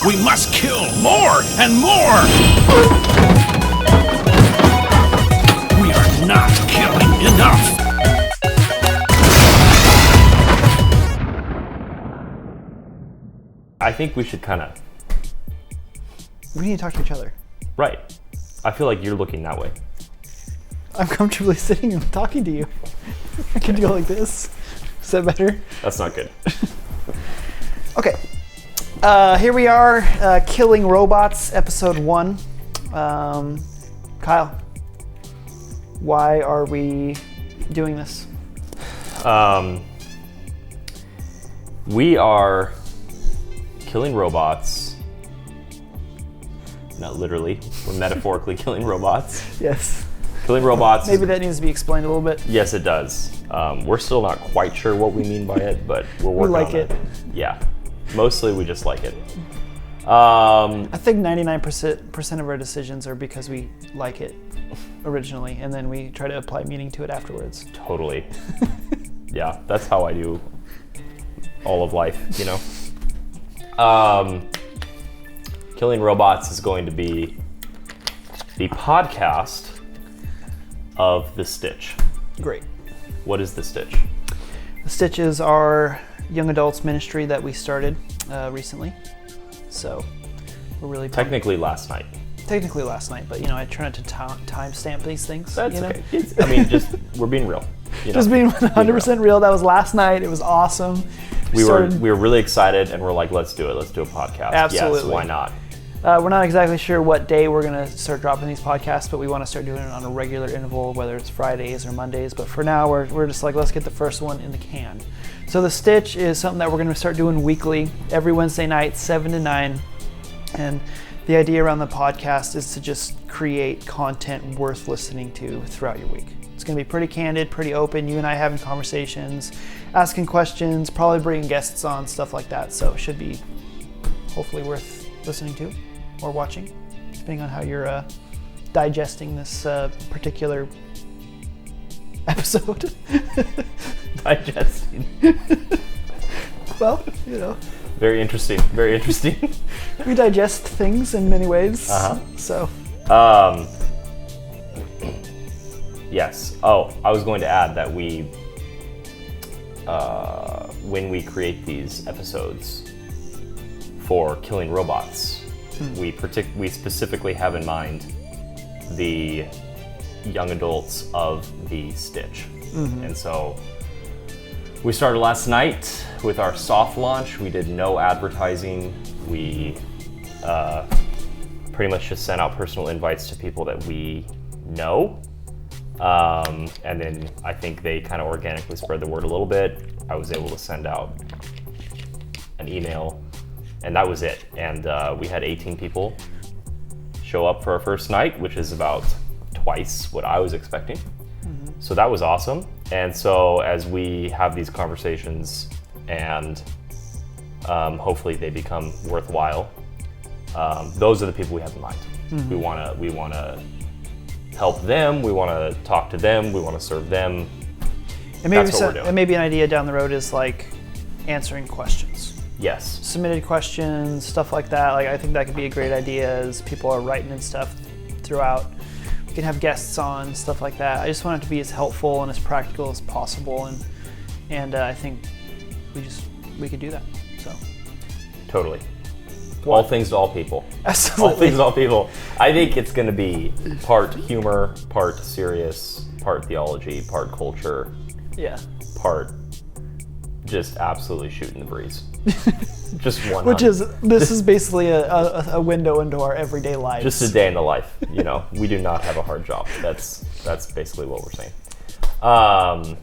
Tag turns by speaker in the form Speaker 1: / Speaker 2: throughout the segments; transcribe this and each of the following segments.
Speaker 1: We must kill more and more! We are not killing enough!
Speaker 2: I think we should kind of...
Speaker 3: We need to talk to each other.
Speaker 2: Right. I feel like you're looking that way.
Speaker 3: I'm comfortably sitting and talking to you. I can go like this. Is that better?
Speaker 2: That's not good.
Speaker 3: Okay. Here we are, Killing Robots, episode 1. Kyle, why are we doing this?
Speaker 2: We are killing robots. Not literally. We're metaphorically killing robots.
Speaker 3: Yes.
Speaker 2: Killing robots.
Speaker 3: Maybe that needs to be explained a little bit.
Speaker 2: Yes, it does. We're still not quite sure what we mean by it, but we're working on it.
Speaker 3: We like it.
Speaker 2: Yeah. Mostly we just like it.
Speaker 3: I think 99% of our decisions are because we like it originally, and then we try to apply meaning to it afterwards.
Speaker 2: Totally. Yeah, that's how I do all of life, you know? Killing Robots is going to be the podcast of The Stitch.
Speaker 3: Great.
Speaker 2: What is The Stitch?
Speaker 3: The Stitch is our young adults ministry that we started recently. So we're really pumped.
Speaker 2: Technically last night,
Speaker 3: but you know, I try not to time stamp these things.
Speaker 2: That's
Speaker 3: you know?
Speaker 2: okay. I mean, just we're being real. You know?
Speaker 3: Just being 100% real. That was last night. It was awesome.
Speaker 2: We were really excited, and we're like, let's do it. Let's do a podcast.
Speaker 3: Absolutely.
Speaker 2: Yes, why not?
Speaker 3: We're not exactly sure what day we're going to start dropping these podcasts, but we want to start doing it on a regular interval, whether it's Fridays or Mondays. But for now, we're just like, let's get the first one in the can. So The Stitch is something that we're going to start doing weekly, every Wednesday night, 7 to 9. And the idea around the podcast is to just create content worth listening to throughout your week. It's going to be pretty candid, pretty open. You and I having conversations, asking questions, probably bringing guests on, stuff like that. So it should be hopefully worth listening to or watching, depending on how you're digesting this particular episode.
Speaker 2: Digesting.
Speaker 3: Well, you know.
Speaker 2: Very interesting. Very interesting.
Speaker 3: We digest things in many ways. So.
Speaker 2: Yes. Oh, I was going to add that we, when we create these episodes for Killing Robots, we specifically have in mind the young adults of The Stitch. And so we started last night with our soft launch. We did no advertising. We pretty much just sent out personal invites to people that we know. And then I think they kind of organically spread the word a little bit. I was able to send out an email, and that was it. And we had 18 people show up for our first night, which is about twice what I was expecting. So that was awesome. And so as we have these conversations and hopefully they become worthwhile, those are the people we have in mind. We want to help them. We want to talk to them. We want to serve them.
Speaker 3: And maybe maybe an idea down the road is like answering questions.
Speaker 2: Yes.
Speaker 3: Submitted questions, stuff like that. Like I think that could be a great idea as people are writing and stuff throughout. We can have guests on, stuff like that. I just want it to be as helpful and as practical as possible, and I think we could do that. So.
Speaker 2: Totally. All things to all people.
Speaker 3: Absolutely.
Speaker 2: All things to all people. I think it's going to be part humor, part serious, part theology, part culture.
Speaker 3: Yeah.
Speaker 2: Part just absolutely shooting the breeze. Just one.
Speaker 3: This is basically a window into our everyday lives.
Speaker 2: Just a day in the life. You know, we do not have a hard job. That's basically what we're saying. How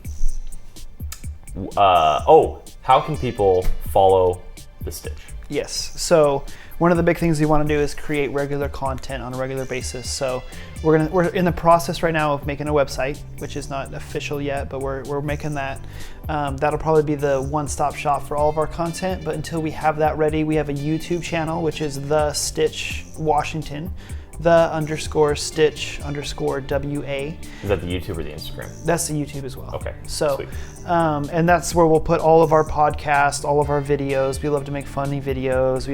Speaker 2: can people follow The Stitch?
Speaker 3: Yes. So one of the big things we want to do is create regular content on a regular basis. So we're in the process right now of making a website, which is not official yet, but we're making that. That'll probably be the one-stop shop for all of our content. But until we have that ready, we have a YouTube channel, which is The Stitch Washington. the_stitch_WA.
Speaker 2: Is that the YouTube or the Instagram?
Speaker 3: That's the YouTube as well.
Speaker 2: Okay.
Speaker 3: So,
Speaker 2: Sweet.
Speaker 3: and that's where we'll put all of our podcasts, all of our videos. We love to make funny videos.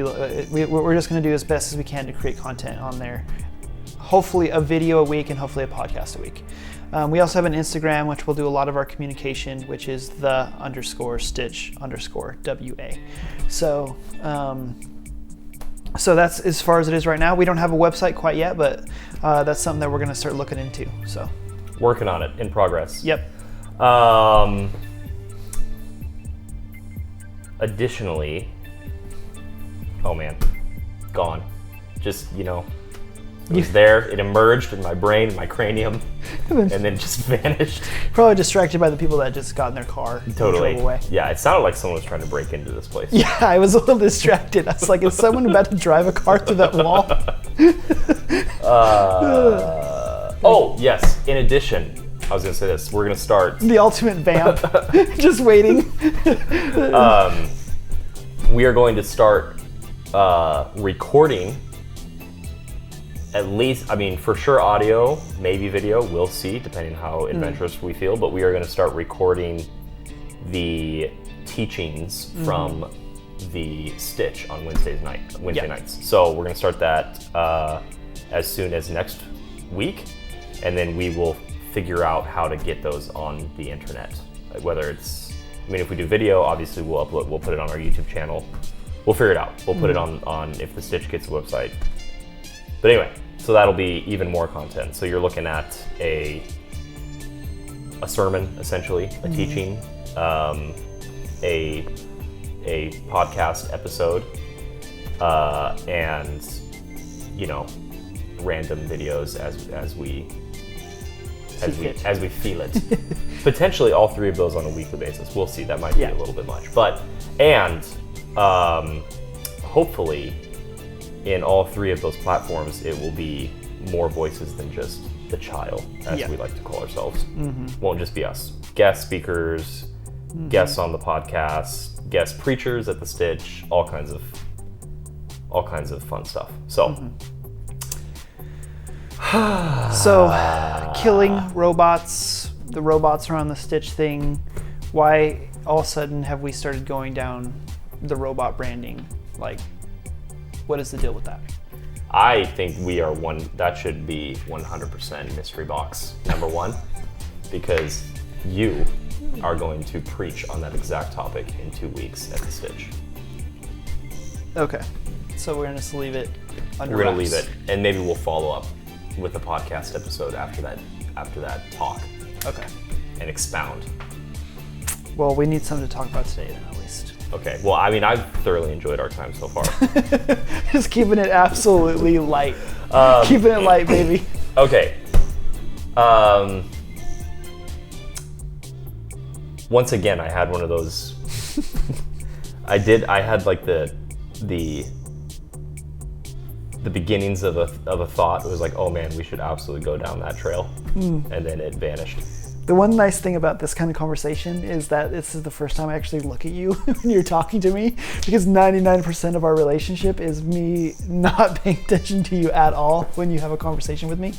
Speaker 3: What we're just going to do as best as we can to create content on there. Hopefully a video a week and hopefully a podcast a week. We also have an Instagram, which will do a lot of our communication, which is the_stitch_WA. So that's as far as it is right now. We don't have a website quite yet, but that's something that we're going to start looking into. So
Speaker 2: Working on it, in progress.
Speaker 3: Yep.
Speaker 2: Additionally, oh man, gone. Just, it was there, it emerged in my brain, my cranium, and then just vanished.
Speaker 3: Probably distracted by the people that just got in their car
Speaker 2: Totally.
Speaker 3: and drove away.
Speaker 2: Yeah, it sounded like someone was trying to break into this place.
Speaker 3: Yeah, I was a little distracted. I was like, is someone about to drive a car through that wall?
Speaker 2: Oh, yes, in addition, I was going to say this, we're going to start...
Speaker 3: The ultimate vamp. Just waiting.
Speaker 2: We are going to start recording at least, for sure audio, maybe video, we'll see, depending how adventurous we feel, but we are going to start recording the teachings from the Stitch on Wednesday nights. So we're going to start that as soon as next week, and then we will figure out how to get those on the internet. Whether it's, if we do video, obviously we'll put it on our YouTube channel. We'll figure it out. We'll put it on if the Stitch gets a website. But anyway, so that'll be even more content. So you're looking at a sermon, essentially, a teaching, a podcast episode, and random videos as we feel it. Potentially all three of those on a weekly basis. We'll see. That might be a little bit much, and hopefully, in all three of those platforms, it will be more voices than just the child, as we like to call ourselves. Won't just be us. Guest speakers, guests on the podcast, guest preachers at the Stitch, all kinds of fun stuff. So,
Speaker 3: killing robots. The robots are on the Stitch thing. Why all of a sudden have we started going down the robot branding? What is the deal with that?
Speaker 2: I think that should be 100% mystery box number one, because you are going to preach on that exact topic in 2 weeks at the Stitch.
Speaker 3: Okay, so we're gonna just leave it under
Speaker 2: We're gonna
Speaker 3: wraps.
Speaker 2: leave it, and maybe we'll follow up with a podcast episode after that talk.
Speaker 3: Okay.
Speaker 2: And expound.
Speaker 3: Well, we need something to talk about today then, at least.
Speaker 2: Okay, well, I've thoroughly enjoyed our time so far.
Speaker 3: Just keeping it absolutely light. Keeping it light, baby.
Speaker 2: Okay. Once again, I had one of those. I had like the beginnings of a thought. It was like, oh man, we should absolutely go down that trail, and then it vanished.
Speaker 3: The one nice thing about this kind of conversation is that this is the first time I actually look at you when you're talking to me, because 99% of our relationship is me not paying attention to you at all when you have a conversation with me.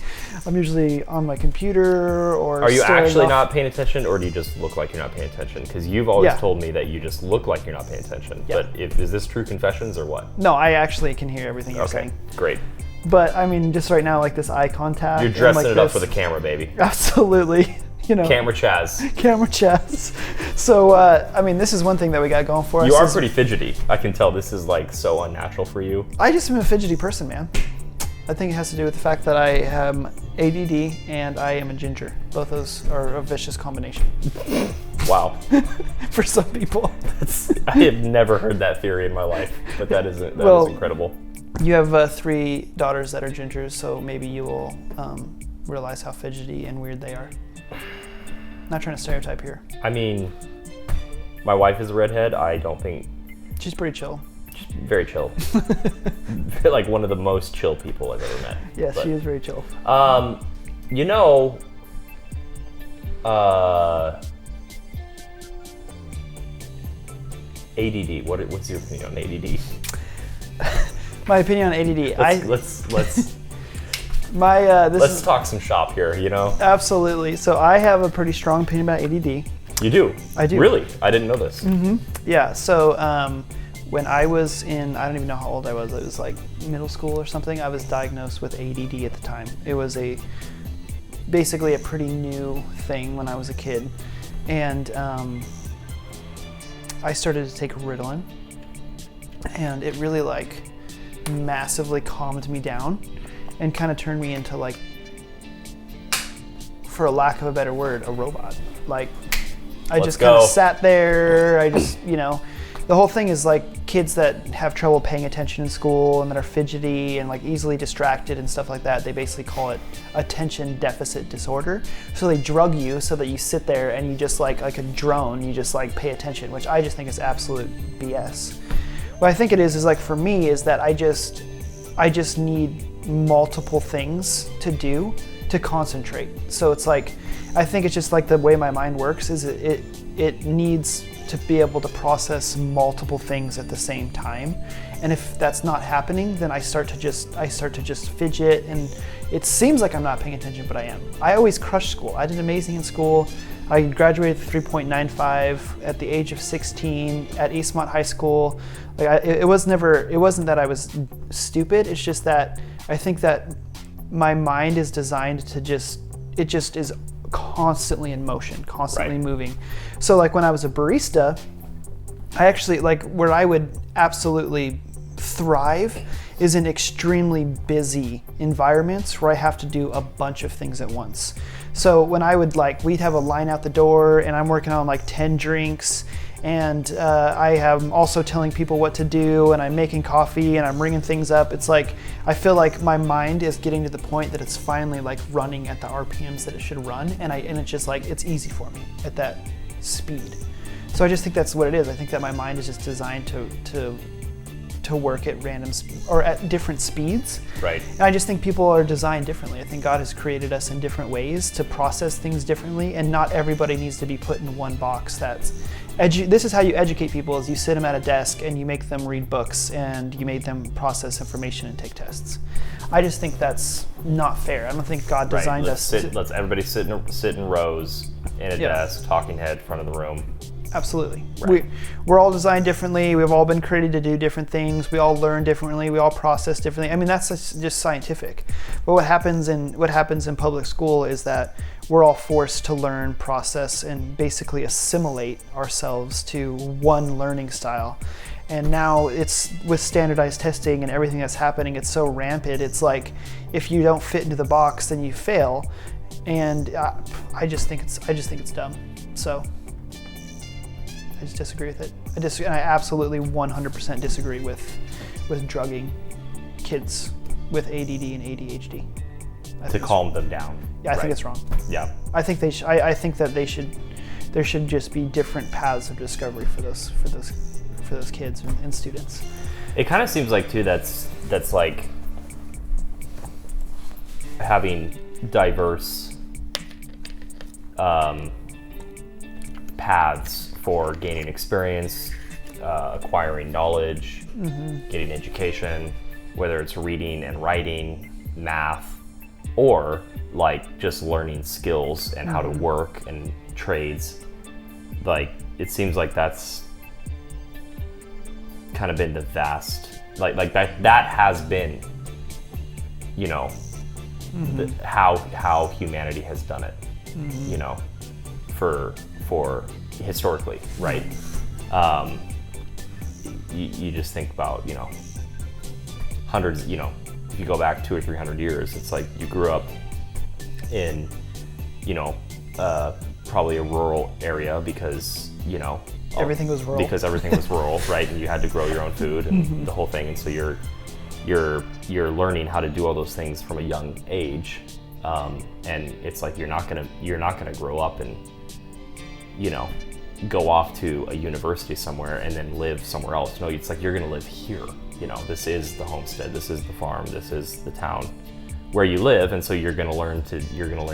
Speaker 3: I'm usually on my computer or
Speaker 2: Are you
Speaker 3: staring
Speaker 2: actually
Speaker 3: off.
Speaker 2: not paying attention, or do you just look like you're not paying attention? Because you've always told me that you just look like you're not paying attention.
Speaker 3: Yeah.
Speaker 2: But is this true confessions or what?
Speaker 3: No, I actually can hear everything you're saying.
Speaker 2: Great.
Speaker 3: But just right now, like this eye contact.
Speaker 2: You're dressing
Speaker 3: and,
Speaker 2: it up for the camera, baby.
Speaker 3: Absolutely.
Speaker 2: Camera Chaz.
Speaker 3: Camera Chaz. So, this is one thing that we got going for us.
Speaker 2: You are pretty fidgety. I can tell this is like so unnatural for you.
Speaker 3: I just am a fidgety person, man. I think it has to do with the fact that I am ADD and I am a ginger. Both those are a vicious combination.
Speaker 2: Wow.
Speaker 3: For some people.
Speaker 2: I have never heard that theory in my life, but that is incredible.
Speaker 3: You have 3 daughters that are gingers, so maybe you will realize how fidgety and weird they are. Not trying to stereotype here.
Speaker 2: My wife is a redhead. I don't think...
Speaker 3: She's pretty chill.
Speaker 2: She's very chill. Like one of the most chill people I've ever met.
Speaker 3: Yes, she is very chill.
Speaker 2: ADD. What's your opinion on ADD?
Speaker 3: My opinion on ADD.
Speaker 2: Let's Let's talk some shop here, you know?
Speaker 3: Absolutely. So I have a pretty strong opinion about ADD.
Speaker 2: You do?
Speaker 3: I do.
Speaker 2: Really? I didn't know this.
Speaker 3: Yeah, so when I was in, I don't even know how old I was, it was like middle school or something, I was diagnosed with ADD at the time. It was basically a pretty new thing when I was a kid. And I started to take Ritalin, and it really like massively calmed me down and kind of turned me into, like, for a lack of a better word, a robot. Like, I just kind of sat there, I just, you know, the whole thing is like kids that have trouble paying attention in school and that are fidgety and like easily distracted and stuff like that, they basically call it attention deficit disorder. So they drug you so that you sit there and you just like a drone, you just like pay attention, which I just think is absolute BS. What I think it is like for me is that I just need multiple things to do to concentrate. So it's like, I think it's just like the way my mind works is it needs to be able to process multiple things at the same time. And if that's not happening, then I start to just fidget, and it seems like I'm not paying attention, but I am. I always crushed school. I did amazing in school. I graduated with 3.95 at the age of 16 at Eastmont High School. Like it wasn't that I was stupid. It's just that I think that my mind is designed to it just is constantly in motion, constantly moving. So like when I was a barista, I actually like where I would absolutely thrive is in extremely busy environments where I have to do a bunch of things at once. So when I would we'd have a line out the door and I'm working on like 10 drinks, and I am also telling people what to do, and I'm making coffee and I'm ringing things up. It's like, I feel like my mind is getting to the point that it's finally like running at the RPMs that it should run. And it's just like, it's easy for me at that speed. So I just think that's what it is. I think that my mind is just designed to work at or at different speeds.
Speaker 2: Right.
Speaker 3: And I just think people are designed differently. I think God has created us in different ways to process things differently, and not everybody needs to be put in one box. This is how you educate people, is you sit them at a desk and you make them read books and you make them process information and take tests. I just think that's not fair. I don't think God designed us.
Speaker 2: Let's everybody sit in rows in a desk, talking head, front of the room.
Speaker 3: Absolutely.
Speaker 2: Right.
Speaker 3: We're all designed differently. We've all been created to do different things. We all learn differently. We all process differently. I mean, that's just scientific. But what happens in public school is that we're all forced to learn, process, and basically assimilate ourselves to one learning style. And now it's with standardized testing and everything that's happening, it's so rampant. It's like, if you don't fit into the box, then you fail. And I just think it's dumb. So I just disagree with it. And I absolutely 100% disagree with drugging kids with ADD and ADHD.
Speaker 2: To calm them down.
Speaker 3: Yeah, I think it's wrong.
Speaker 2: Yeah.
Speaker 3: I think I think that there should just be different paths of discovery for those kids and students.
Speaker 2: It kind of seems like too that's like having diverse paths for gaining experience, acquiring knowledge, getting education, whether it's reading and writing, math, or like just learning skills and how to work and trades. Like, it seems like that's kind of been the vast, like that has been, you know, how humanity has done it, you know, for historically, right? You just think about, you know, hundreds, you know, if you go back 200 or 300 years, it's like you grew up in, you know, probably a rural area because, you know,
Speaker 3: everything was rural.
Speaker 2: Because everything was rural, right? And you had to grow your own food and the whole thing. And so you're learning how to do all those things from a young age. And it's like you're not gonna grow up and, you know, go off to a university somewhere and then live somewhere else. No, it's like you're gonna live here. You know, this is the homestead, this is the farm, this is the town where you live, and so you're gonna learn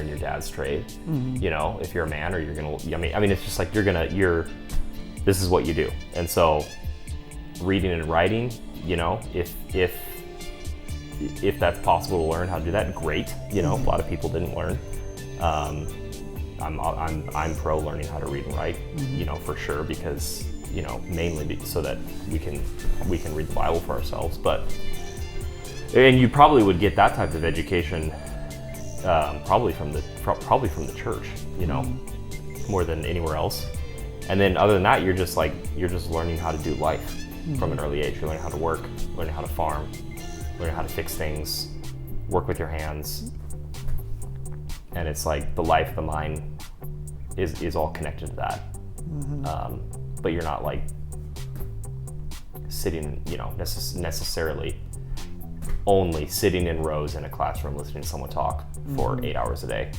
Speaker 2: your dad's trade. You know, if you're a man, or I mean, it's just like this is what you do. And so, reading and writing, you know, if if that's possible to learn how to do that, great. You know, a lot of people didn't learn. I'm pro learning how to read and write, you know, for sure, because, you know, mainly so that we can read the Bible for ourselves. And you probably would get that type of education probably from the church, you know, more than anywhere else. And then other than that, you're just learning how to do life from an early age. You're learning how to work, learning how to farm, learning how to fix things, work with your hands. And it's like the life, the mind is all connected to that. But you're not like sitting, you know, necessarily only sitting in rows in a classroom listening to someone talk for 8 hours a day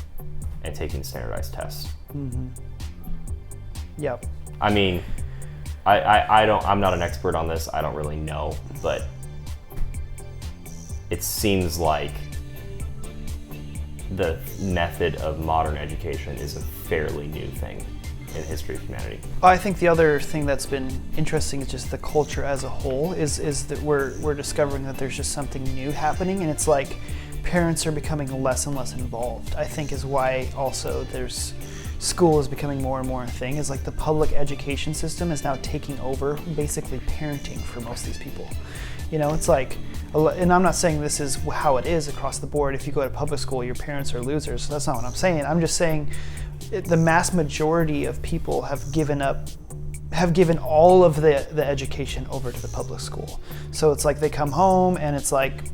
Speaker 2: and taking standardized tests.
Speaker 3: Yep.
Speaker 2: I mean, I'm not an expert on this. I don't really know, but it seems like the method of modern education is a fairly new thing in the history of humanity.
Speaker 3: I think the other thing that's been interesting is just the culture as a whole is that we're discovering that there's just something new happening, and it's like parents are becoming less and less involved. I think is why also there's school is becoming more and more a thing, is like the public education system is now taking over basically parenting for most of these people. You know, it's like, and I'm not saying this is how it is across the board. If you go to public school, your parents are losers. So that's not what I'm saying. I'm just saying the mass majority of people have given all of the education over to the public school. So it's like they come home and it's like,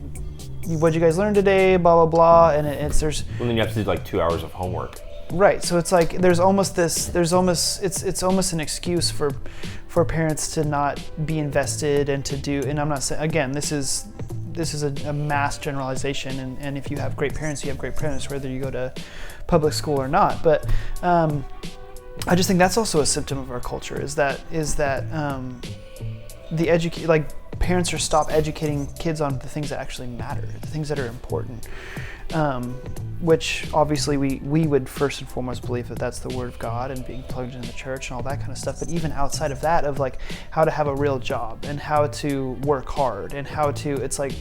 Speaker 3: what'd you guys learn today? Blah, blah, blah. And there's...
Speaker 2: Well, then you have to do like 2 hours of homework.
Speaker 3: Right, so it's like it's almost an excuse for parents to not be invested and to do, and I'm not saying, again, this is a mass generalization, and if you have great parents, you have great parents, whether you go to public school or not. But I just think that's also a symptom of our culture, is that parents are stop educating kids on the things that actually matter, the things that are important. Which obviously we would first and foremost believe that that's the Word of God and being plugged into the church and all that kind of stuff. But even outside of that, of like how to have a real job and how to work hard and how to, it's like,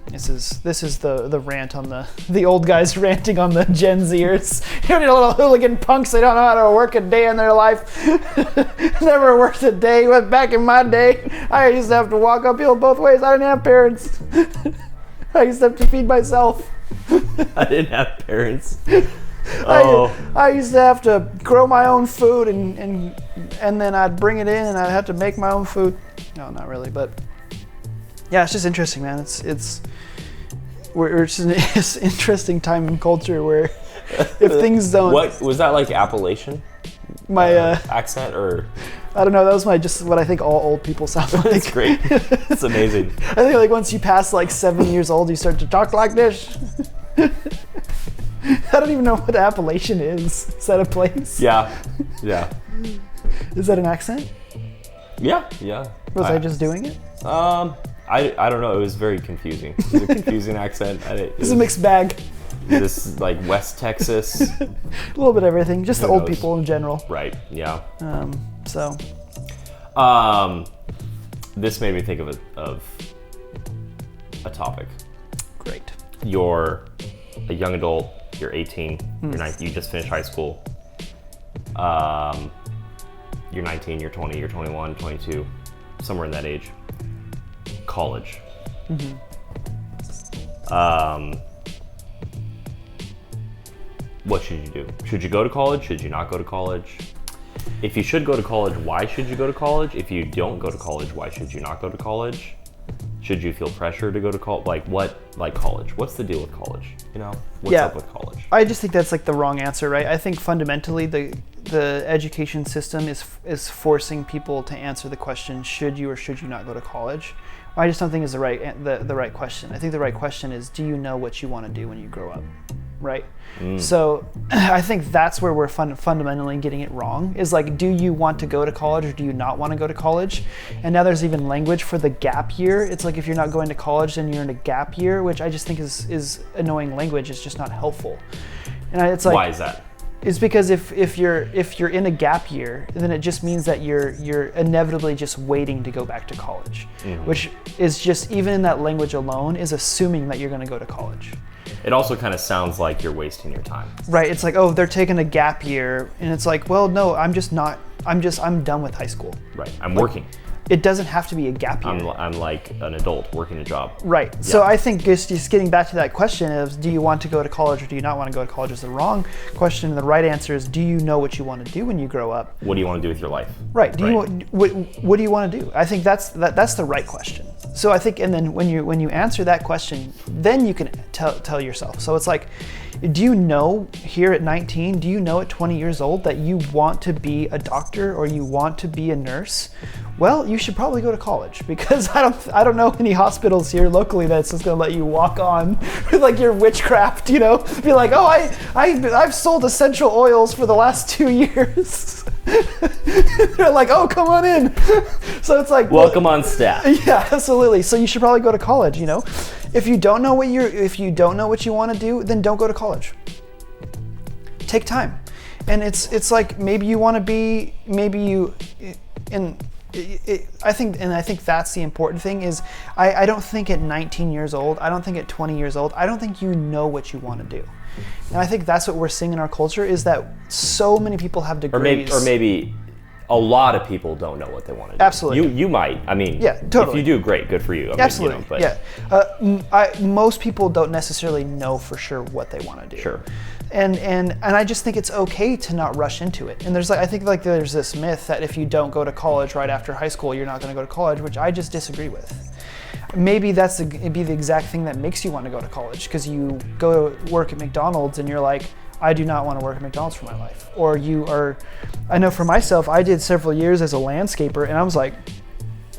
Speaker 3: this is the rant on the old guys ranting on the Gen Zers. You know, little hooligan punks, they don't know how to work a day in their life. Never worked a day. But back in my day, I used to have to walk uphill both ways. I didn't have parents. I used to have to feed myself.
Speaker 2: I didn't have parents.
Speaker 3: I used to have to grow my own food and then I'd bring it in and I'd have to make my own food. No, not really, but yeah, it's just interesting, man. It's just an interesting time in culture where if things don't.
Speaker 2: What was that, like Appalachian?
Speaker 3: My
Speaker 2: accent, or
Speaker 3: I don't know. That was just what I think all old people sound like.
Speaker 2: That's great. It's amazing.
Speaker 3: I think like once you pass like 7 years old, you start to talk like this. I don't even know what Appalachian is. Is that a place?
Speaker 2: Yeah.
Speaker 3: Is that an accent?
Speaker 2: Yeah.
Speaker 3: Was I just doing it?
Speaker 2: I don't know. It was very confusing. It was a confusing accent.
Speaker 3: It's a mixed bag.
Speaker 2: This like West Texas.
Speaker 3: A little bit of everything. Just the old people in general.
Speaker 2: Right. Yeah.
Speaker 3: So.
Speaker 2: This made me think of a topic.
Speaker 3: Great.
Speaker 2: You're a young adult. You're 18. You're 19. You just finished high school. You're 19. You're 20. You're 21. 22. Somewhere in that age. College. What should you do? Should you go to college? Should you not go to college? If you should go to college, why should you go to college? If you don't go to college, why should you not go to college? Should you feel pressure to go to college? Like college? What's the deal with college? You know, what's up with college?
Speaker 3: I just think that's like the wrong answer, right? I think fundamentally the education system is forcing people to answer the question, should you or should you not go to college? I just don't think is the right question. I think the right question is, do you know what you want to do when you grow up? Right? So I think that's where we're fundamentally getting it wrong, is like, do you want to go to college or do you not want to go to college? And now there's even language for the gap year. It's like if you're not going to college, then you're in a gap year, which I just think is annoying language. It's just not helpful. And it's like,
Speaker 2: why is that?
Speaker 3: is because if you're in a gap year, then it just means that you're inevitably just waiting to go back to college, which is just, even in that language alone, is assuming that you're going to go to college.
Speaker 2: It also kind of sounds like you're wasting your time.
Speaker 3: Right. It's like, oh, they're taking a gap year, and it's like, well, no, I'm done with high school.
Speaker 2: Right. I'm working.
Speaker 3: It doesn't have to be a gap year.
Speaker 2: I'm like an adult working a job.
Speaker 3: Right.
Speaker 2: Yeah.
Speaker 3: So I think just getting back to that question of, do you want to go to college or do you not want to go to college, is the wrong question. The right answer is, do you know what you want to do when you grow up?
Speaker 2: What do you want to do with your life?
Speaker 3: Right. What do you want to do? I think that's the right question. So I think, and then when you answer that question, then you can tell yourself. So it's like, do you know here at 19, do you know at 20 years old that you want to be a doctor or you want to be a nurse? Well, you should probably go to college, because I don't know any hospitals here locally that's just gonna let you walk on with like your witchcraft, be like, oh, I've sold essential oils for the last 2 years. They're like, oh, come on in. So it's like,
Speaker 2: welcome on staff.
Speaker 3: Yeah, absolutely. So you should probably go to college. If you don't know what you want to do, then don't go to college. Take time, and it's like, maybe you want to be, I think that's the important thing is, I don't think at 19 years old, I don't think at 20 years old, I don't think you know what you want to do. And I think that's what we're seeing in our culture, is that so many people have degrees.
Speaker 2: Or maybe a lot of people don't know what they want to do.
Speaker 3: Absolutely.
Speaker 2: You might. I mean,
Speaker 3: yeah, totally.
Speaker 2: If you do, great, good for you.
Speaker 3: Absolutely. Most people don't necessarily know for sure what they want to do.
Speaker 2: Sure.
Speaker 3: And I just think it's okay to not rush into it. And I think there's this myth that if you don't go to college right after high school, you're not going to go to college, which I just disagree with. Maybe it'd be the exact thing that makes you want to go to college, because you go to work at McDonald's and you're like, I do not want to work at McDonald's for my life. Or I know for myself, I did several years as a landscaper, and I was like,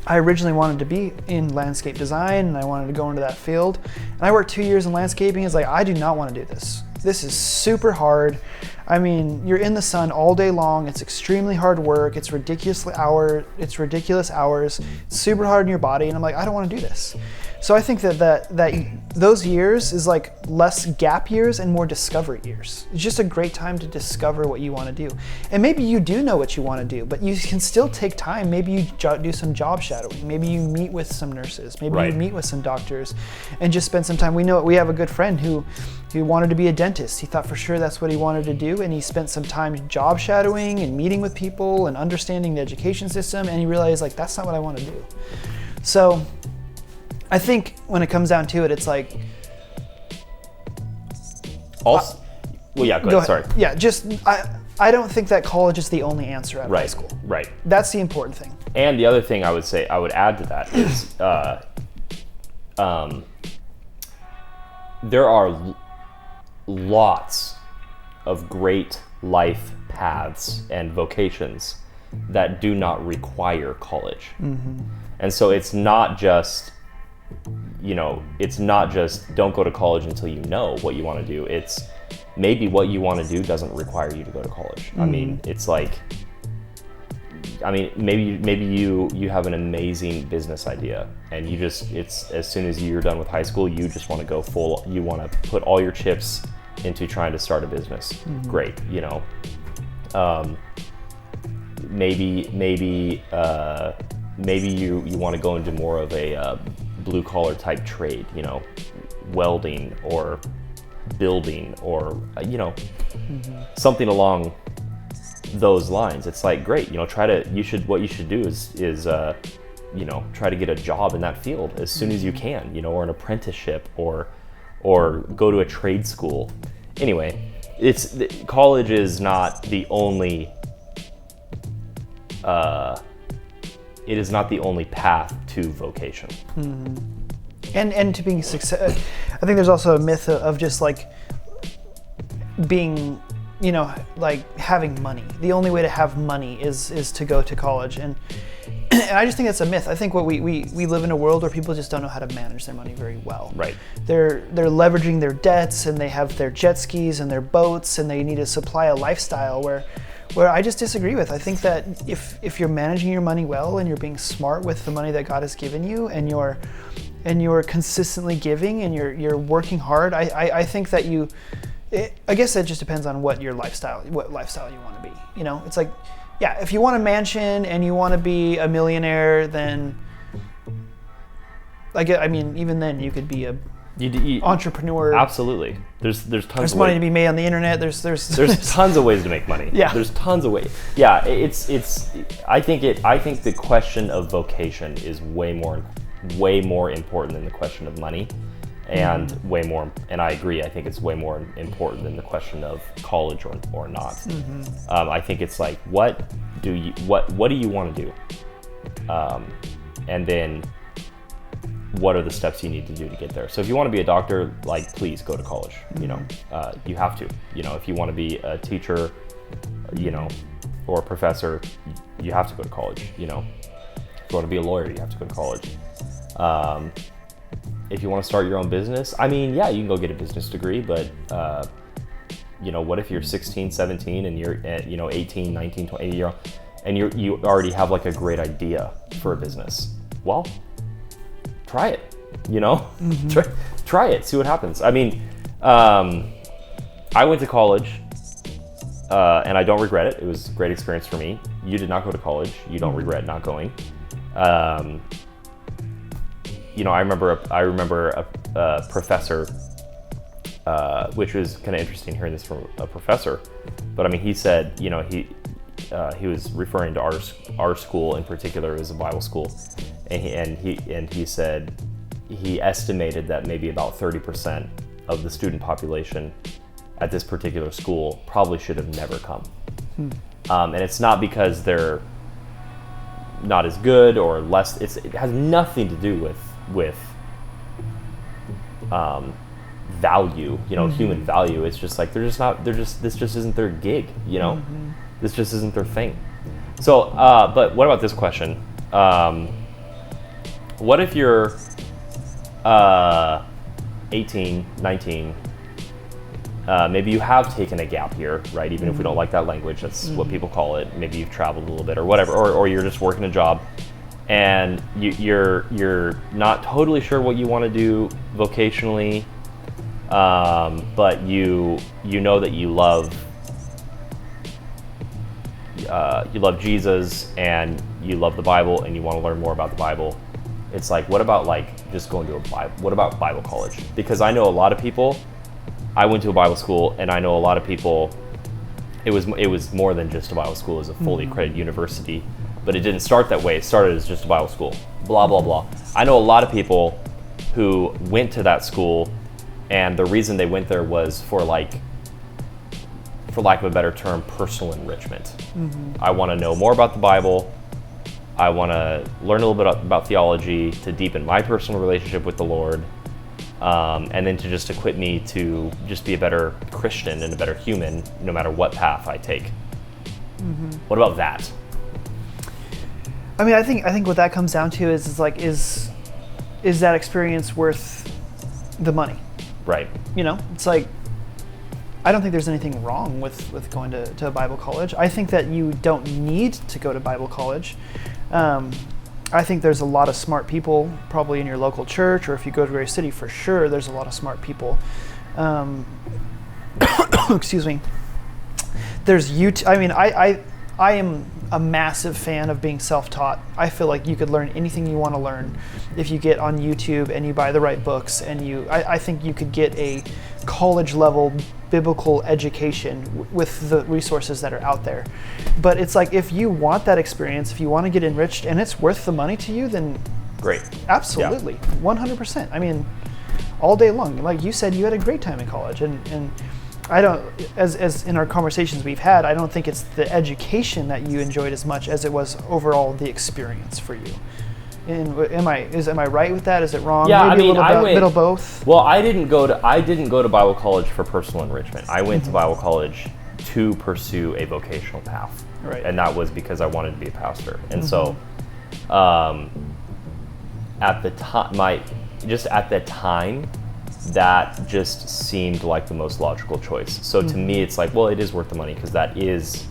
Speaker 3: I originally wanted to be in landscape design and I wanted to go into that field. And I worked 2 years in landscaping. It's like, I do not want to do this. This is super hard. I mean, you're in the sun all day long. It's extremely hard work. It's ridiculous hours. It's super hard on your body. And I'm like, I don't want to do this. So I think that those years is like less gap years and more discovery years. It's just a great time to discover what you want to do. And maybe you do know what you want to do, but you can still take time. Maybe you do some job shadowing. Maybe you meet with some nurses. Maybe you meet with some doctors and just spend some time. We have a good friend who wanted to be a dentist. He thought for sure that's what he wanted to do, and he spent some time job shadowing and meeting with people and understanding the education system, and he realized, like, that's not what I want to do. So I think when it comes down to it, it's like,
Speaker 2: also, well, yeah, go ahead. Sorry.
Speaker 3: Yeah, just I don't think that college is the only answer at high school.
Speaker 2: Right.
Speaker 3: That's the important thing.
Speaker 2: And the other thing I would add to that is there are lots of great life paths and vocations that do not require college. Mm-hmm. And so it's not just don't go to college until you know what you want to do. It's maybe what you want to do doesn't require you to go to college. Mm-hmm. I mean, it's like, maybe you have an amazing business idea, and it's as soon as you're done with high school, you just want to go full. You want to put all your chips into trying to start a business. Mm-hmm. Great, maybe you want to go into more of a blue collar type trade, welding or building or something along those lines. It's like, great, what you should do is try to get a job in that field as soon as you can, or an apprenticeship or go to a trade school. Anyway, college is not the only it is not the only path to vocation.
Speaker 3: Mm-hmm. And to being successful, I think there's also a myth of just like being, like having money. The only way to have money is to go to college, and I just think that's a myth. I think we live in a world where people just don't know how to manage their money very well.
Speaker 2: Right.
Speaker 3: They're leveraging their debts, and they have their jet skis and their boats, and they need to supply a lifestyle where I just disagree with. I think that if you're managing your money well and you're being smart with the money that God has given you, and you're consistently giving and you're working hard, I think that I guess it just depends on what lifestyle you want to be. You know, it's like, yeah, if you want a mansion and you want to be a millionaire, then even then you could be a entrepreneur.
Speaker 2: Absolutely. There's tons
Speaker 3: There's
Speaker 2: of
Speaker 3: money to be made on the internet. There's
Speaker 2: tons of ways to make money.
Speaker 3: Yeah.
Speaker 2: There's tons of ways. Yeah, I think the question of vocation is way more important than the question of money. And way more, and I agree, I think it's way more important than the question of college or not. I think it's like, what do you want to do? And then what are the steps you need to do to get there? So if you want to be a doctor, like, please go to college. You know, you have to. You know, if you want to be a teacher, you know, or a professor, you have to go to college. You know, if you want to be a lawyer, you have to go to college. If you want to start your own business, I mean, yeah, you can go get a business degree, but you know, what if you're 16, 17 and you're, 18, 19, 20 year old, and you already have like a great idea for a business? Well, try it, you know, try it, see what happens. I mean, I went to college and I don't regret it. It was a great experience for me. You did not go to college. You don't regret not going. You know, I remember a professor, which was kind of interesting hearing this from a professor. But I mean, he said, you know, he was referring to our school in particular as a Bible school, and he said he estimated that maybe about 30% of the student population at this particular school probably should have never come. And it's not because they're not as good or less. It has nothing to do with value, you know, human value. It's just like this just isn't their gig, you know. This just isn't their thing. So but what about this question? What if you're 18, 19, maybe you have taken a gap year, right? Even if we don't like that language, that's what people call it. Maybe you've traveled a little bit or whatever, or you're just working a job, and you're not totally sure what you want to do vocationally, but you know that you love Jesus and you love the Bible and you want to learn more about the Bible. It's like, what about like just going to what about Bible college? Because I know a lot of people. I went to a Bible school, and I know a lot of people. It was more than just a Bible school; it was a fully accredited university. But it didn't start that way. It started as just a Bible school. Blah blah blah. I know a lot of people who went to that school, and the reason they went there was for lack of a better term, personal enrichment. I want to know more about the Bible. I want to learn a little bit about theology to deepen my personal relationship with the Lord. And then to just equip me to just be a better Christian and a better human, no matter what path I take. What about that?
Speaker 3: I mean, I think what that comes down to is that experience worth the money?
Speaker 2: Right.
Speaker 3: You know, it's like, I don't think there's anything wrong with going to a Bible college. I think that you don't need to go to Bible college. I think there's a lot of smart people probably in your local church, or if you go to your city, for sure there's a lot of smart people. Excuse me. There's YouTube. I mean, I am a massive fan of being self-taught. I feel like you could learn anything you want to learn if you get on YouTube and you buy the right books, and I think you could get a college level biblical education with the resources that are out there. But it's like, if you want that experience, if you want to get enriched and it's worth the money to you, then
Speaker 2: great.
Speaker 3: Absolutely. Yeah. 100%. I mean, all day long. Like you said, you had a great time in college, and I don't, as in our conversations we've had, I don't think it's the education that you enjoyed as much as it was overall the experience for you. And am I right with that? Is it wrong?
Speaker 2: Yeah,
Speaker 3: Maybe
Speaker 2: I mean,
Speaker 3: a little both.
Speaker 2: Well, I didn't go to Bible college for personal enrichment. I went to Bible college to pursue a vocational path,
Speaker 3: right?
Speaker 2: And that was because I wanted to be a pastor. And so, at the time, that just seemed like the most logical choice. So to me, it's like, well, it is worth the money because that is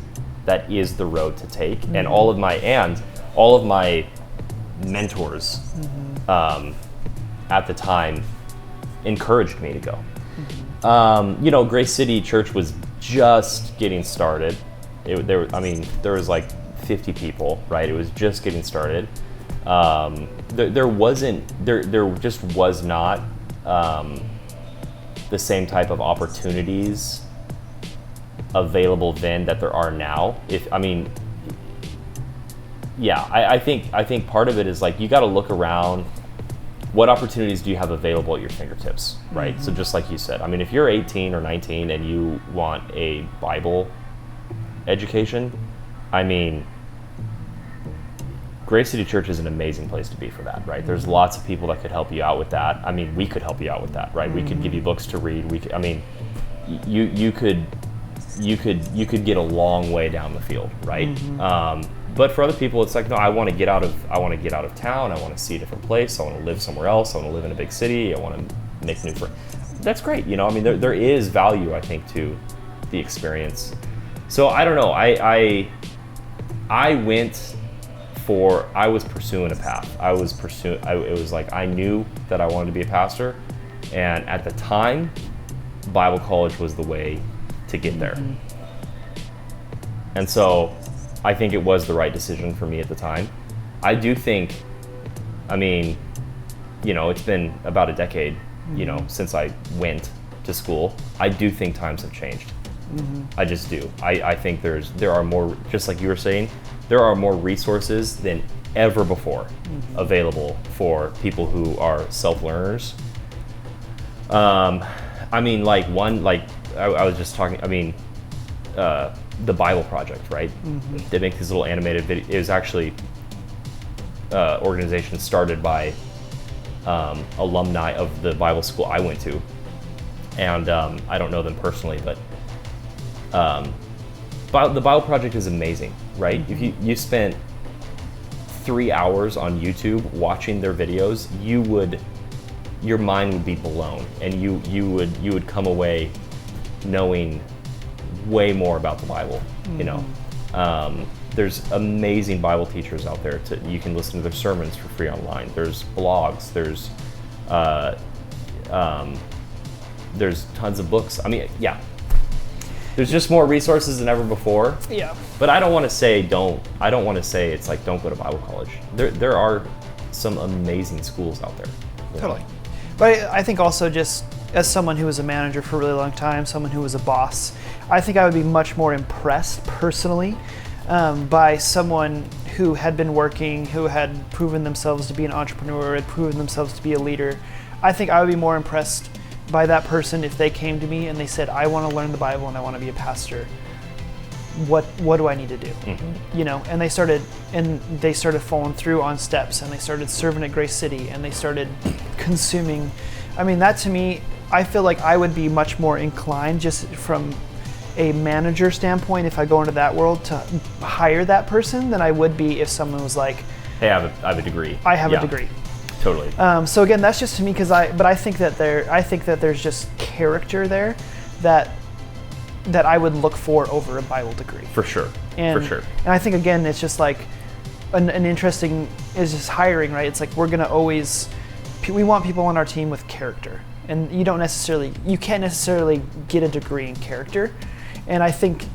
Speaker 2: the road to take. And all of my mentors at the time encouraged me to go. You know, Grace City Church was just getting started. There was like 50 people, right? It was just getting started. There just was not the same type of opportunities available then that there are now. I think part of it is like you got to look around. What opportunities do you have available at your fingertips, right? So just like you said, I mean, if you're 18 or 19 and you want a Bible education, I mean, Grace City Church is an amazing place to be for that, right? There's lots of people that could help you out with that. I mean, we could help you out with that, right? We could give you books to read. You could get a long way down the field, right? But for other people, it's like, no, I want to get out of town. I want to see a different place. I want to live somewhere else. I want to live in a big city. I want to make new friends. That's great, you know. I mean, there is value, I think, to the experience. So I don't know. I was pursuing a path. It was like I knew that I wanted to be a pastor, and at the time, Bible college was the way to get there. And so I think it was the right decision for me at the time. I do think, I mean, you know, it's been about a decade, you know, since I went to school. I do think times have changed. I just do. I think there are more, just like you were saying, there are more resources than ever before available for people who are self-learners. I mean, I was just talking, I mean, the Bible Project, right? They make these little animated videos. It was actually organization started by alumni of the Bible school I went to. And I don't know them personally, but the Bible Project is amazing, right? If you spent 3 hours on YouTube watching their videos, your mind would be blown, and you would come away knowing way more about the Bible. You know, there's amazing Bible teachers out there. You can listen to their sermons for free online. There's blogs. There's tons of books. I mean, yeah. There's just more resources than ever before.
Speaker 3: Yeah.
Speaker 2: But I don't want to say it's like don't go to Bible college. There are some amazing schools out there.
Speaker 3: Totally. But I think also, just as someone who was a manager for a really long time, someone who was a boss, I think I would be much more impressed personally by someone who had been working, who had proven themselves to be an entrepreneur, had proven themselves to be a leader. I think I would be more impressed by that person if they came to me and they said, I want to learn the Bible and I want to be a pastor. What do I need to do? You know, and they started following through on steps, and they started serving at Grace City, and they started consuming. I mean, that to me, I feel like I would be much more inclined, just from a manager standpoint, if I go into that world, to hire that person than I would be if someone was like,
Speaker 2: hey, I have a degree.
Speaker 3: I have a degree.
Speaker 2: Totally.
Speaker 3: So again, that's just to me, but I think that there's just character there that I would look for over a Bible degree.
Speaker 2: For sure.
Speaker 3: And I think, again, it's just like an interesting is just hiring, right? It's like we want people on our team with character, and you can't necessarily get a degree in character, and I think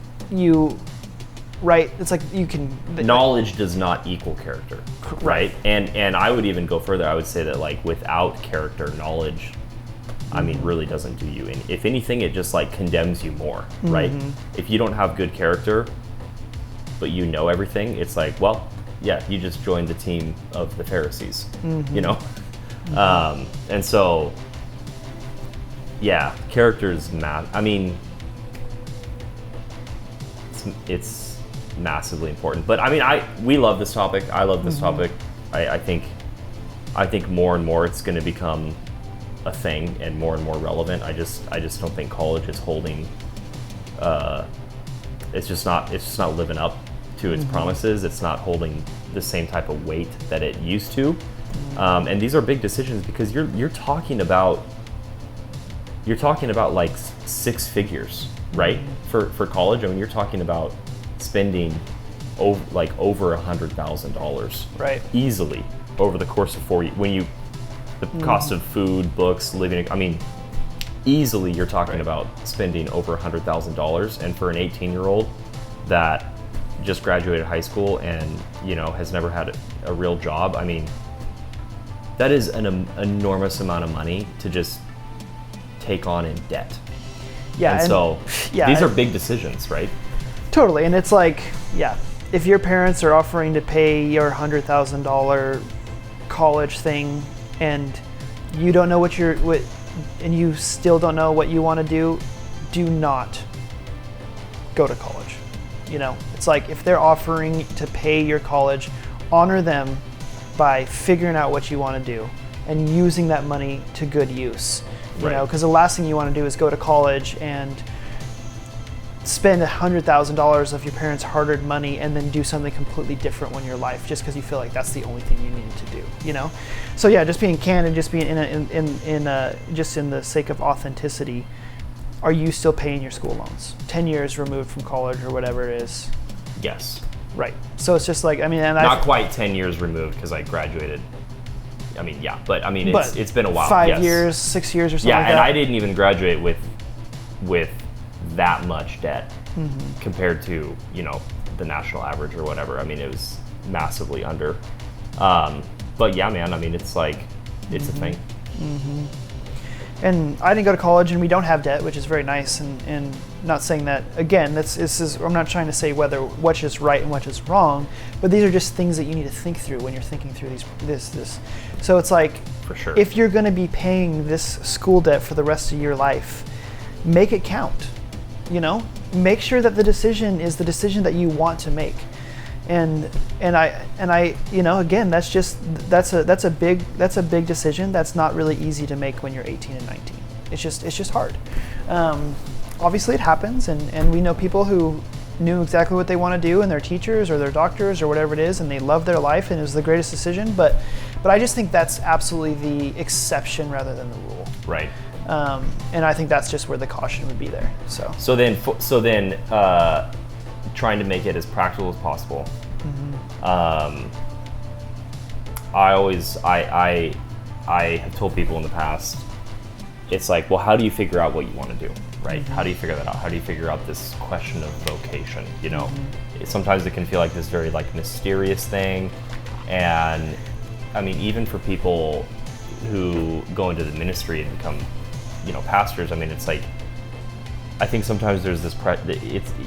Speaker 3: right? It's like you can.
Speaker 2: Knowledge does not equal character, right? And I would even go further. I would say that like without character, knowledge, I mean, really doesn't do you any. If anything, it just like condemns you more, right? If you don't have good character, but you know everything, it's like, well, yeah, you just joined the team of the Pharisees, you know? And so, yeah, characters matter. I mean, it's massively important. But I mean, we love this topic. I love this topic. I think more and more it's going to become a thing and more relevant. I just don't think college is holding. It's just not living up to its promises. It's not holding the same type of weight that it used to. And these are big decisions because you're talking about like 6 figures, right? For college. I mean, you're talking about spending over $100,000, right? Easily over the course of 4 years. The cost of food, books, living, I mean, easily you're talking
Speaker 3: Right.
Speaker 2: about spending over $100,000, and for an 18-year-old that just graduated high school and has never had a real job, I mean, that is an enormous amount of money to just take on in debt.
Speaker 3: Yeah,
Speaker 2: and so
Speaker 3: yeah,
Speaker 2: these are big decisions, right?
Speaker 3: totally. And it's like, yeah, if your parents are offering to pay your $100,000 college thing, and you don't know and you still don't know what you want to do not go to college. It's like, if they're offering to pay your college, honor them by figuring out what you want to do and using that money to good use.
Speaker 2: Right.
Speaker 3: Because the last thing you want to do is go to college and spend $100,000 of your parents' hard-earned money and then do something completely different in your life just because you feel like that's the only thing you needed to do. So yeah, just being candid, just being just in the sake of authenticity. Are you still paying your school loans? 10 years removed from college or whatever it is.
Speaker 2: Yes.
Speaker 3: Right. So it's just like,
Speaker 2: Not quite 10 years removed because I graduated. I mean, yeah, but I mean, it's been a while.
Speaker 3: 5 years, 6 years or something like that.
Speaker 2: Yeah, and I didn't even graduate with that much debt compared to, the national average or whatever. I mean, it was massively under. But yeah, man, I mean, it's like, it's a thing.
Speaker 3: And I didn't go to college, and we don't have debt, which is very nice. And not saying that, again, I'm not trying to say which is right and which is wrong, but these are just things that you need to think through when you're thinking through this. So it's like,
Speaker 2: For sure.
Speaker 3: if you're going to be paying this school debt for the rest of your life, make it count. Make sure that the decision is the decision that you want to make. And I again, that's a big decision that's not really easy to make when you're 18 and 19. It's just hard. Obviously it happens, and we know people who knew exactly what they want to do, and they're teachers or they're doctors or whatever it is, and they love their life and it was the greatest decision, but I just think that's absolutely the exception rather than the rule.
Speaker 2: Right.
Speaker 3: And I think that's just where the caution would be there.
Speaker 2: So then trying to make it as practical as possible. I have told people in the past, it's like, well, how do you figure out what you want to do, right? How do you figure that out? How do you figure out this question of vocation? Sometimes it can feel like this very mysterious thing, and I mean, even for people who go into the ministry and become, pastors, I mean, it's like, I think sometimes there's this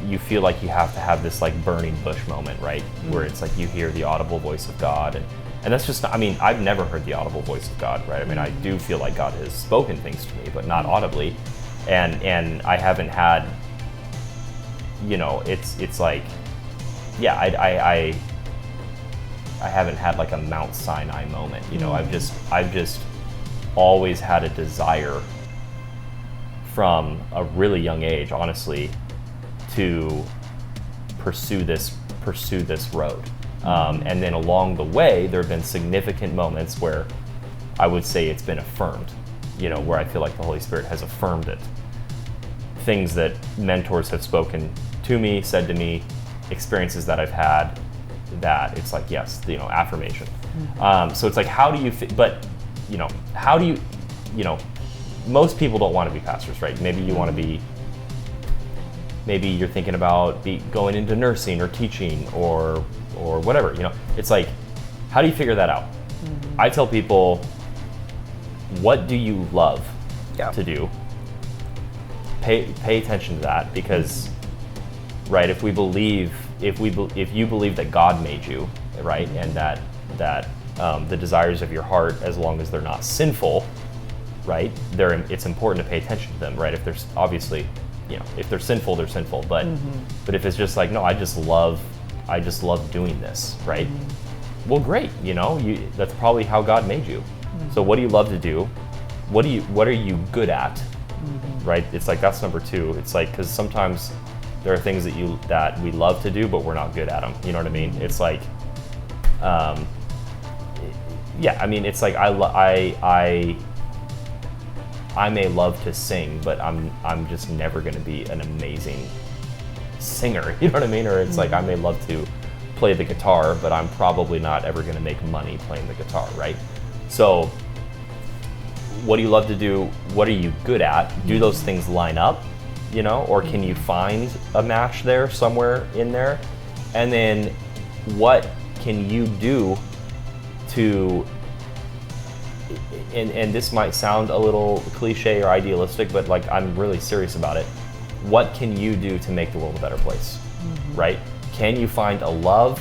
Speaker 2: you feel like you have to have this burning bush moment, right? Where it's like you hear the audible voice of God, and that's just, I mean, I've never heard the audible voice of God, right? I mean, I do feel like God has spoken things to me, but not audibly, and I haven't had, it's like, yeah, I haven't had a Mount Sinai moment, I've just always had a desire from a really young age, honestly, to pursue this road. And then along the way, there have been significant moments where I would say it's been affirmed, where I feel like the Holy Spirit has affirmed it. Things that mentors have spoken to me, said to me, experiences that I've had, that it's like, yes, affirmation. So it's like, how do you, most people don't want to be pastors, right? Maybe you want to be, maybe you're thinking about going into nursing or teaching or whatever, It's like, how do you figure that out? I tell people, what do you love to do? Pay attention to that, because, right, if you believe that God made you, right, and that the desires of your heart, as long as they're not sinful, right, it's important to pay attention to them, right? If there's obviously, if they're sinful, they're sinful, but if it's just like, no, I just love doing this, right? Well, great, that's probably how God made you. So what do you love to do? What are you good at? Right? It's like, that's number two. It's like, because sometimes there are things that we love to do, but we're not good at them. You know what I mean? It's like, yeah, I mean, it's like, I may love to sing, but I'm just never going to be an amazing singer, you know what I mean? Or it's like, I may love to play the guitar, but I'm probably not ever going to make money playing the guitar, right? So what do you love to do? What are you good at? Do those things line up, you know, or can you find a match there somewhere in there? And then what can you do to, and this might sound a little cliche or idealistic, but like I'm really serious about it. What can you do to make the world a better place, right? Can you find a love,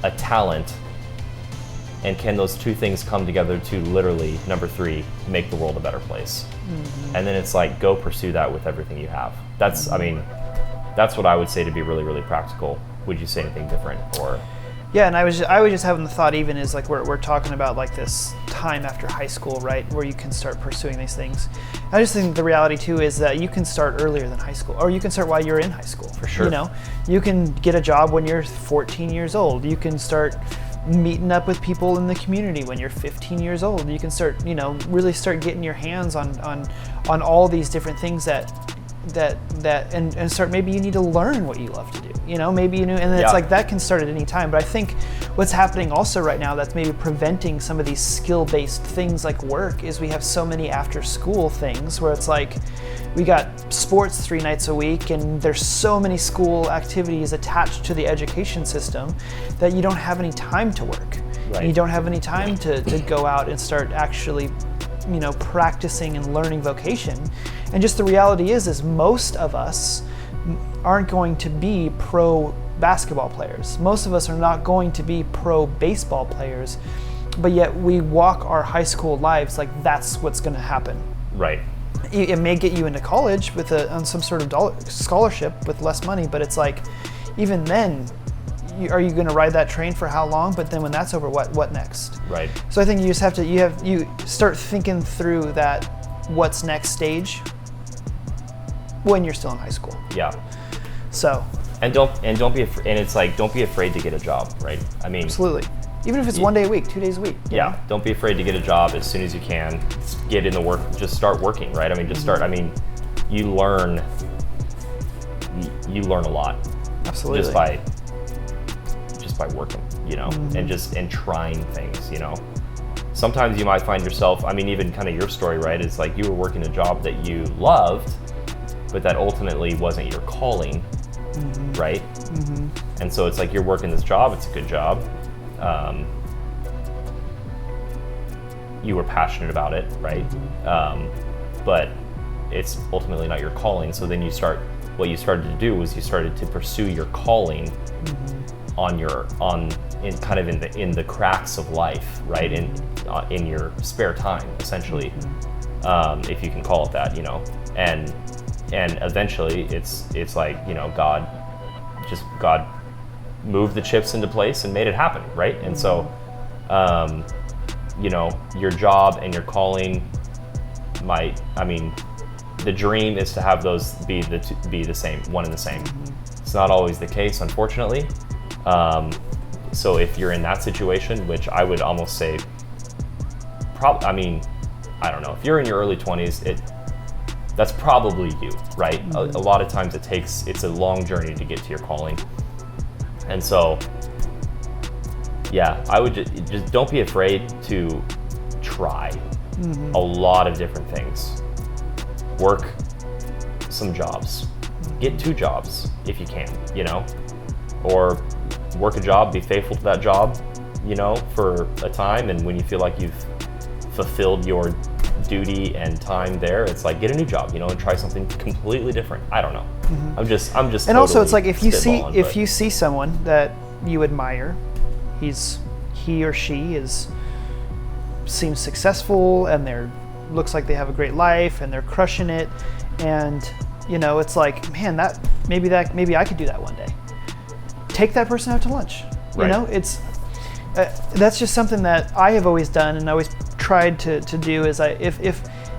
Speaker 2: a talent, and can those two things come together to literally, number 3, make the world a better place? And then it's like, go pursue that with everything you have. That's, I mean, that's what I would say to be really, really practical. Would you say anything different, or?
Speaker 3: Yeah, and I was just having the thought, even is like we're talking about like this time after high school, right, where you can start pursuing these things. I just think the reality too is that you can start earlier than high school, or you can start while you're in high school.
Speaker 2: For sure.
Speaker 3: You know, you can get a job when you're 14 years old. You can start meeting up with people in the community when you're 15 years old. You can start, you know, really start getting your hands on all these different things that and start, maybe you need to learn what you love to do, you know, maybe, you know, and it's like that can start at any time. But I think what's happening also right now that's maybe preventing some of these skill-based things like work is we have so many after school things where it's like we got sports 3 nights a week, and there's so many school activities attached to the education system that you don't have any time to work. Right. You don't have any time to go out and start actually, you know, practicing and learning vocation. And just the reality is most of us aren't going to be pro basketball players. Most of us are not going to be pro baseball players, but yet we walk our high school lives like that's what's going to happen.
Speaker 2: Right.
Speaker 3: It may get you into college with on some sort of scholarship with less money, but it's like, even then, are you going to ride that train for how long? But then when that's over, what next? Right. So I think you just have to you start thinking through that what's next stage when you're still in high school.
Speaker 2: Yeah.
Speaker 3: So.
Speaker 2: And don't be afraid. And it's like, don't be afraid to get a job, right? I mean,
Speaker 3: absolutely. Even if it's 1 day a week, 2 days a week.
Speaker 2: Yeah. Don't be afraid to get a job as soon as you can. Get in the work. Just start working, right? I mean, just start. I mean, you learn a lot.
Speaker 3: Absolutely.
Speaker 2: Just by working, you know, and trying things, you know. Sometimes you might find yourself, I mean, even kind of your story, right? It's like you were working a job that you loved, but that ultimately wasn't your calling, right? And so it's like you're working this job, it's a good job. You were passionate about it, right? But it's ultimately not your calling. So then what you started to do was you started to pursue your calling in the cracks of life, right? In your spare time, essentially, if you can call it that, you know. And eventually, it's like, you know, God moved the chips into place and made it happen, right? And so, you know, your job and your calling the dream is to have those be the same, one and the same. It's not always the case, unfortunately. So if you're in that situation, which I would almost say, I don't know, if you're in your early 20s, that's probably you, right? A lot of times it's a long journey to get to your calling. And so, yeah, I would just don't be afraid to try a lot of different things. Work some jobs, get 2 jobs if you can, you know, or work a job, be faithful to that job, you know, for a time, and when you feel like you've fulfilled your duty and time there, it's like get a new job, you know, and try something completely different. I don't know. I'm just. And totally
Speaker 3: also, it's like if you see someone that you admire, he or she seems successful, and looks like they have a great life, and they're crushing it, and you know, it's like, man, maybe I could do that one day. Take that person out to lunch. You know, it's that's just something that I have always done, and always tried to do. Is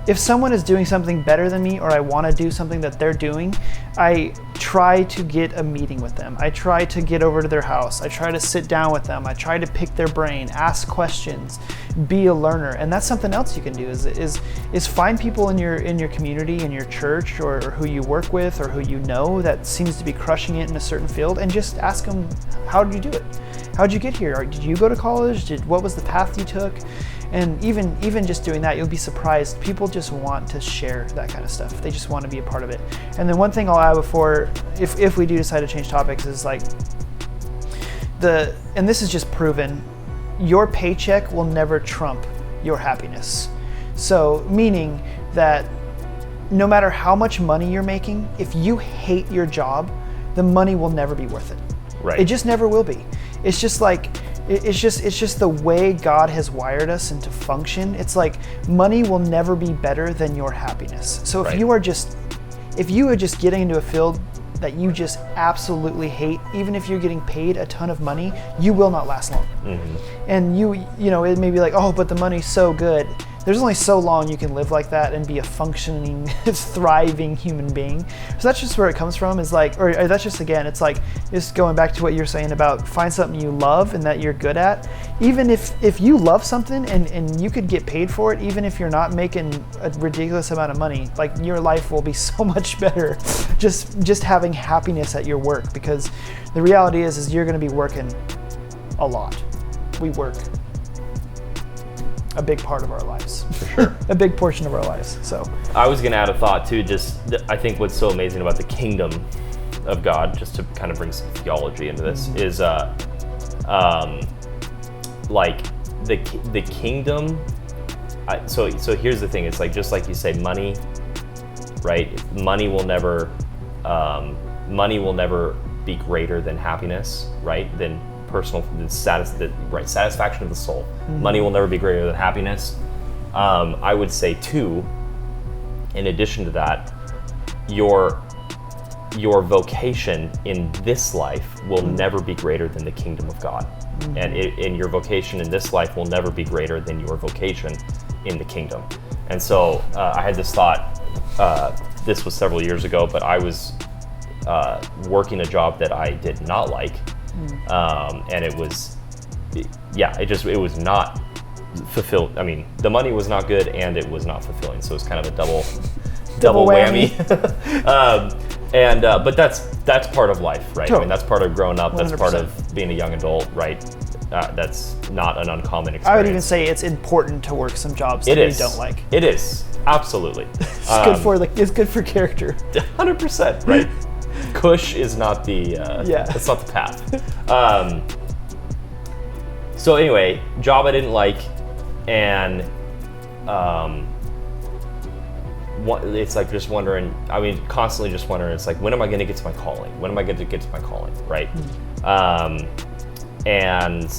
Speaker 3: if someone is doing something better than me, or I want to do something that they're doing, I try to get a meeting with them. I try to get over to their house. I try to sit down with them. I try to pick their brain, ask questions, be a learner. And that's something else you can do is find people in your community, in your church, or who you work with, or who you know that seems to be crushing it in a certain field, and just ask them, how did you do it? How did you get here? Or did you go to college? What was the path you took? And even just doing that, you'll be surprised. People just want to share that kind of stuff. They just want to be a part of it. And then one thing I'll add before, if we do decide to change topics, is like and this is just proven, your paycheck will never trump your happiness. So meaning that no matter how much money you're making, if you hate your job, the money will never be worth it.
Speaker 2: Right.
Speaker 3: It just never will be. It's just like, it's just the way God has wired us and to function. It's like money will never be better than your happiness. So if you are just getting into a field that you just absolutely hate, even if you're getting paid a ton of money, you will not last long. Mm-hmm. And you know, it may be like, oh, but the money's so good. There's only so long you can live like that and be a functioning, thriving human being. So that's just where it comes from, is like, or that's just, again, it's like, just going back to what you're saying about find something you love and that you're good at. Even if you love something and you could get paid for it, even if you're not making a ridiculous amount of money, like your life will be so much better just having happiness at your work, because the reality is you're going to be working a lot. We work a big part of our lives.
Speaker 2: For sure.
Speaker 3: A big portion of our lives. So
Speaker 2: I was going to add a thought too, I think what's so amazing about the kingdom of God, just to kind of bring some theology into this, is like the kingdom. So here's the thing, it's like, just like you say, money, right? Money will never be greater than happiness, right? Than personal satisfaction of the soul. Mm-hmm. Money will never be greater than happiness. I would say too, in addition to that, your vocation in this life will never be greater than the kingdom of God. Mm-hmm. And your vocation in this life will never be greater than your vocation in the kingdom. And so I had this thought, this was several years ago, but I was working a job that I did not like. And it was not fulfilled. I mean, the money was not good and it was not fulfilling. So it was kind of a double whammy. But that's part of life, right? Totally. I mean, that's part of growing up. 100%. That's part of being a young adult, right? That's not an uncommon experience.
Speaker 3: I would even say it's important to work some jobs that you don't like.
Speaker 2: It is, absolutely.
Speaker 3: It's good for character.
Speaker 2: 100%, right? Cush is not that's not the path. So anyway, job I didn't like, and it's like just wondering, constantly just wondering, it's like, when am I going to get to my calling? When am I going to get to my calling, right? And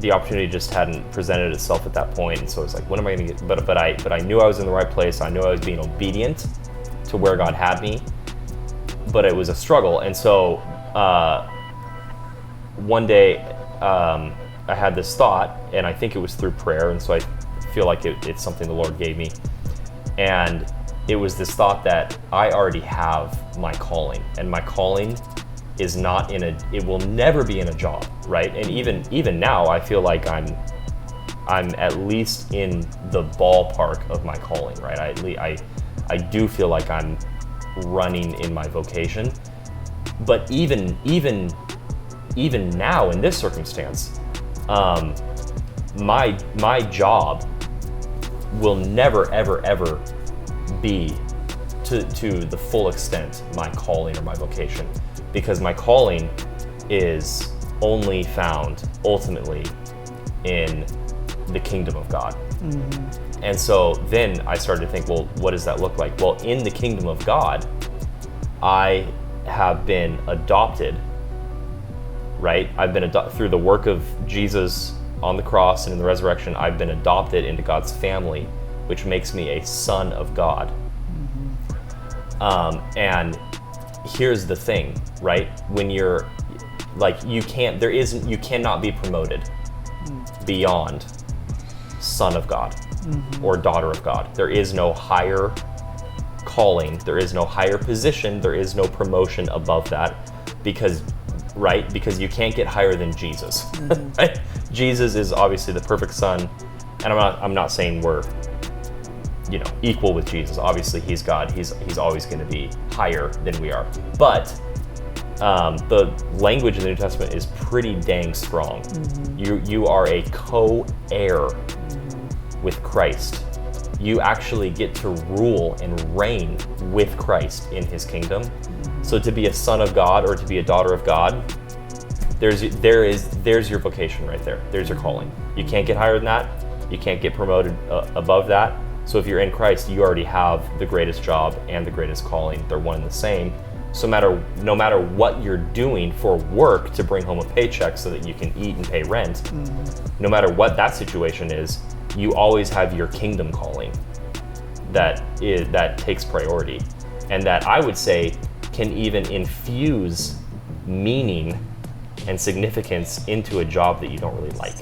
Speaker 2: the opportunity just hadn't presented itself at that point, and so it's like, when am I going to get, but I knew I was in the right place. I knew I was being obedient to where God had me, but it was a struggle. And so one day I had this thought, and I think it was through prayer, and so I feel like it's something the Lord gave me. And it was this thought that I already have my calling, and my calling is not it will never be in a job, right? And even now, I feel like I'm at least in the ballpark of my calling, right? I do feel like I'm running in my vocation, but even now in this circumstance, my job will never ever be to the full extent my calling or my vocation, because my calling is only found ultimately in the kingdom of God. Mm-hmm. And so then I started to think, well, what does that look like? Well, in the kingdom of God, I have been adopted, right? I've been through the work of Jesus on the cross and in the resurrection. I've been adopted into God's family, which makes me a son of God. Mm-hmm. And here's the thing, right? When you're like, you cannot be promoted beyond son of God. Mm-hmm. or daughter of God. There is no higher calling, there is no higher position, there is no promotion above that, because you can't get higher than Jesus. Mm-hmm. Right? Jesus is obviously the perfect son, and I'm not saying we're equal with Jesus. Obviously he's God, he's always going to be higher than we are, but the language in the New Testament is pretty dang strong. Mm-hmm. You are a co-heir with Christ. You actually get to rule and reign with Christ in his kingdom. So to be a son of God or to be a daughter of God, there's your vocation right there. There's your calling. You can't get higher than that. You can't get promoted above that. So if you're in Christ, you already have the greatest job and the greatest calling. They're one and the same. So no matter what you're doing for work to bring home a paycheck so that you can eat and pay rent, no matter what that situation is, you always have your kingdom calling that takes priority, and that I would say can even infuse meaning and significance into a job that you don't really like,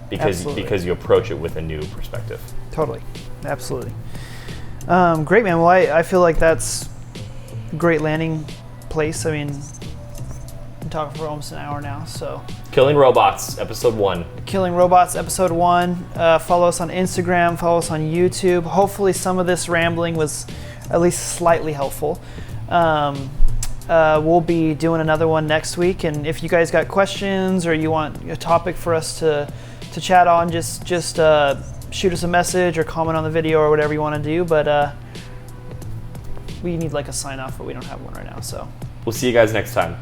Speaker 2: because you approach it with a new perspective.
Speaker 3: Totally, absolutely. Great, man. Well, I feel like that's a great landing place. I mean, been talking for almost an hour now, so.
Speaker 2: Killing Robots, episode 1.
Speaker 3: Killing Robots, episode 1. Follow us on Instagram, follow us on YouTube. Hopefully some of this rambling was at least slightly helpful. We'll be doing another one next week, and if you guys got questions or you want a topic for us to chat on, just shoot us a message or comment on the video or whatever you want to do, but we need like a sign off, but we don't have one right now, so.
Speaker 2: We'll see you guys next time.